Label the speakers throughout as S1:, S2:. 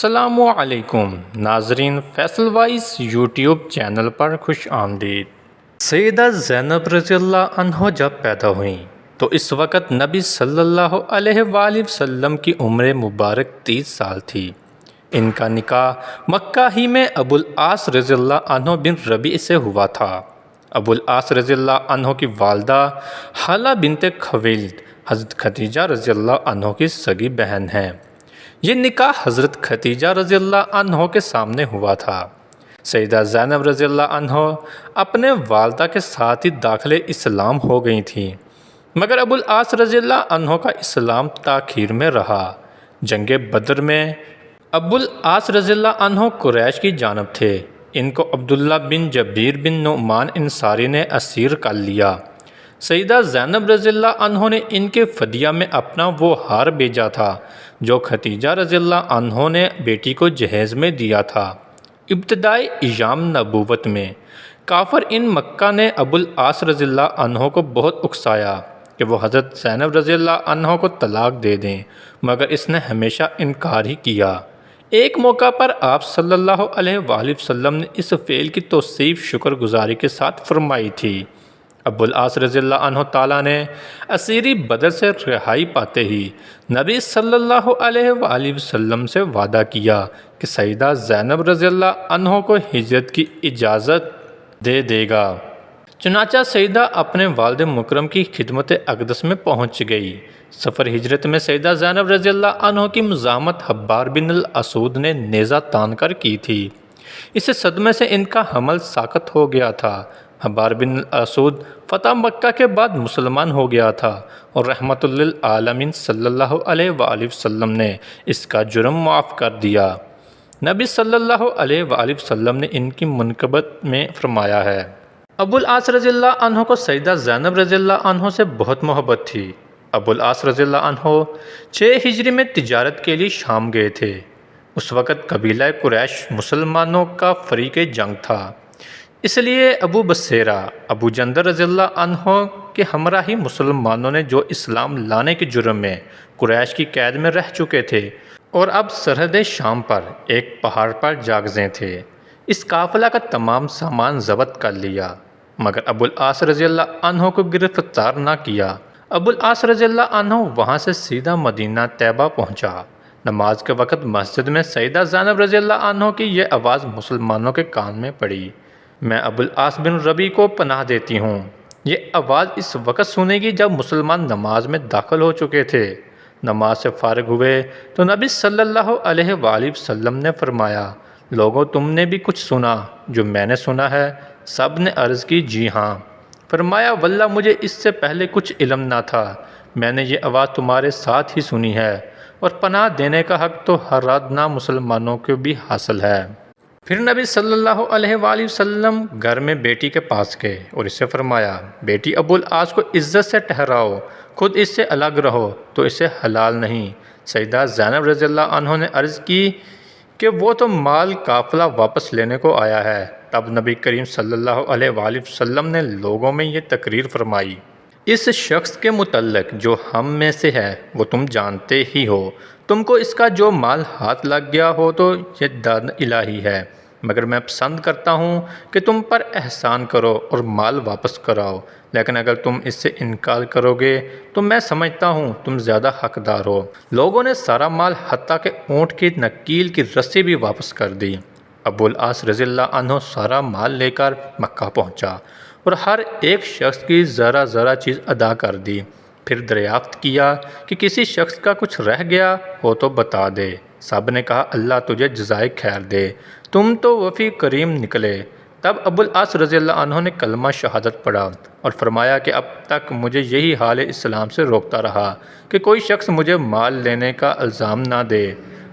S1: السلام علیکم ناظرین، فیصل وائس یوٹیوب چینل پر خوش آمدید۔ سیدہ زینب رضی اللہ عنہ جب پیدا ہوئیں تو اس وقت نبی صلی اللہ علیہ وآلہ وسلم کی عمر مبارک 30 سال تھی۔ ان کا نکاح مکہ ہی میں ابو العاص رضی اللہ عنہ بن ربیع سے ہوا تھا۔ ابو العاص رضی اللہ عنہ کی والدہ حالہ بنت خویلد حضرت خدیجہ رضی اللہ عنہ کی سگی بہن ہیں۔ یہ نکاح حضرت خدیجہ رضی اللہ عنہ کے سامنے ہوا تھا۔ سیدہ زینب رضی اللہ عنہ اپنے والدہ کے ساتھ ہی داخل اسلام ہو گئی تھیں، مگر ابو العاص رضی اللہ عنہ کا اسلام تاخیر میں رہا۔ جنگ بدر میں ابو العاص رضی اللہ عنہ قریش کی جانب تھے۔ ان کو عبداللہ بن جبیر بن نعمان انصاری نے اسیر کر لیا۔ سیدہ زینب رضی اللہ عنہ نے ان کے فدیہ میں اپنا وہ ہار بھیجا تھا جو خدیجہ رضی اللہ عنہ نے بیٹی کو جہیز میں دیا تھا۔ ابتدائی ایام نبوت میں کافر ان مکہ نے ابو العاص رضی اللہ عنہ کو بہت اکسایا کہ وہ حضرت زینب رضی اللہ عنہ کو طلاق دے دیں، مگر اس نے ہمیشہ انکار ہی کیا۔ ایک موقع پر آپ صلی اللہ علیہ وآلہ وسلم نے اس فعل کی توصیف شکر گزاری کے ساتھ فرمائی تھی۔ ابو العاص رضی اللہ عنہ تعالیٰ نے اسیری بدر سے رہائی پاتے ہی نبی صلی اللہ علیہ وآلہ وسلم سے وعدہ کیا کہ سیدہ زینب رضی اللہ عنہ کو ہجرت کی اجازت دے دے گا۔ چنانچہ سیدہ اپنے والد مکرم کی خدمت اقدس میں پہنچ گئی۔ سفر ہجرت میں سیدہ زینب رضی اللہ عنہ کی مزاحمت حبار بن الاسود نے نیزہ تان کر کی تھی۔ اس صدمے سے ان کا حمل ساقط ہو گیا تھا۔ حبار بن الاسود فتح مکہ کے بعد مسلمان ہو گیا تھا اور رحمت للعالمین صلی اللہ علیہ وآلہ وسلم نے اس کا جرم معاف کر دیا۔ نبی صلی اللہ علیہ وآلہ وسلم نے ان کی منقبت میں فرمایا ہے، ابو العاص رضی اللہ عنہ کو سیدہ زینب رضی اللہ عنہ سے بہت محبت تھی۔ ابو العاص رضی اللہ عنہ 6 ہجری میں تجارت کے لیے شام گئے تھے۔ اس وقت قبیلہ قریش مسلمانوں کا فریق جنگ تھا، اس لیے ابو بصیرہ ابو جندل رضی اللہ عنہ کے ہمراہی مسلمانوں نے جو اسلام لانے کے جرم میں قریش کی قید میں رہ چکے تھے اور اب سرحد شام پر ایک پہاڑ پر جاگزیں تھے، اس قافلہ کا تمام سامان ضبط کر لیا، مگر ابو العاص رضی اللہ عنہ کو گرفتار نہ کیا۔ ابو العاص رضی اللہ عنہ وہاں سے سیدھا مدینہ طیبہ پہنچا۔ نماز کے وقت مسجد میں سیدہ زینب رضی اللہ عنہ کی یہ آواز مسلمانوں کے کان میں پڑی، میں ابو العاص بن ربیع کو پناہ دیتی ہوں۔ یہ آواز اس وقت سنے گی جب مسلمان نماز میں داخل ہو چکے تھے۔ نماز سے فارغ ہوئے تو نبی صلی اللہ علیہ وآلہ وسلم نے فرمایا، لوگوں تم نے بھی کچھ سنا جو میں نے سنا ہے؟ سب نے عرض کی جی ہاں۔ فرمایا واللہ مجھے اس سے پہلے کچھ علم نہ تھا، میں نے یہ آواز تمہارے ساتھ ہی سنی ہے، اور پناہ دینے کا حق تو ہر رادنا مسلمانوں کو بھی حاصل ہے۔ پھر نبی صلی اللہ علیہ وآلہ وسلم گھر میں بیٹی کے پاس گئے اور اسے فرمایا، بیٹی ابو العاص کو عزت سے ٹھہراؤ، خود اس سے الگ رہو تو اسے حلال نہیں۔ سیدہ زینب رضی اللہ عنہ نے عرض کی کہ وہ تو مال قافلہ واپس لینے کو آیا ہے۔ تب نبی کریم صلی اللہ علیہ وآلہ وسلم نے لوگوں میں یہ تقریر فرمائی، اس شخص کے متعلق جو ہم میں سے ہے وہ تم جانتے ہی ہو، تم کو اس کا جو مال ہاتھ لگ گیا ہو تو یہ داد الہی ہے، مگر میں پسند کرتا ہوں کہ تم پر احسان کرو اور مال واپس کراؤ، لیکن اگر تم اس سے انکار کرو گے تو میں سمجھتا ہوں تم زیادہ حقدار ہو۔ لوگوں نے سارا مال حتیٰ کہ اونٹ کی نکیل کی رسی بھی واپس کر دی۔ ابو العاص رضی اللہ عنہ سارا مال لے کر مکہ پہنچا اور ہر ایک شخص کی ذرا ذرا چیز ادا کر دی، پھر دریافت کیا کہ کسی شخص کا کچھ رہ گیا ہو تو بتا دے۔ سب نے کہا اللہ تجھے جزائے خیر دے، تم تو وفی کریم نکلے۔ تب ابو العاص رضی اللہ عنہ نے کلمہ شہادت پڑھا اور فرمایا کہ اب تک مجھے یہی حال اسلام سے روکتا رہا کہ کوئی شخص مجھے مال لینے کا الزام نہ دے،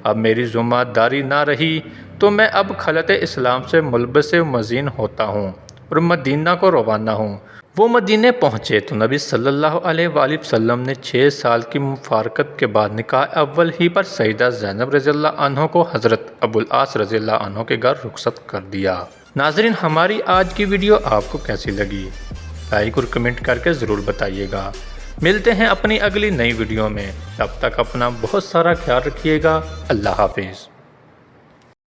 S1: اب میری ذمہ داری نہ رہی تو میں اب خلعت اسلام سے ملبس مزین ہوتا ہوں اور مدینہ کو روانہ ہوں۔ وہ مدینے پہنچے تو نبی صلی اللہ علیہ وآلہ وسلم نے 6 سال کی مفارقت کے بعد نکاح اول ہی پر سیدہ زینب رضی اللہ عنہ کو حضرت ابو العاص رضی اللہ عنہ کے گھر رخصت کر دیا۔ ناظرین، ہماری آج کی ویڈیو آپ کو کیسی لگی؟ لائک اور کمنٹ کر کے ضرور بتائیے گا۔ ملتے ہیں اپنی اگلی نئی ویڈیو میں، تب تک اپنا بہت سارا خیال رکھیے گا۔ اللہ حافظ۔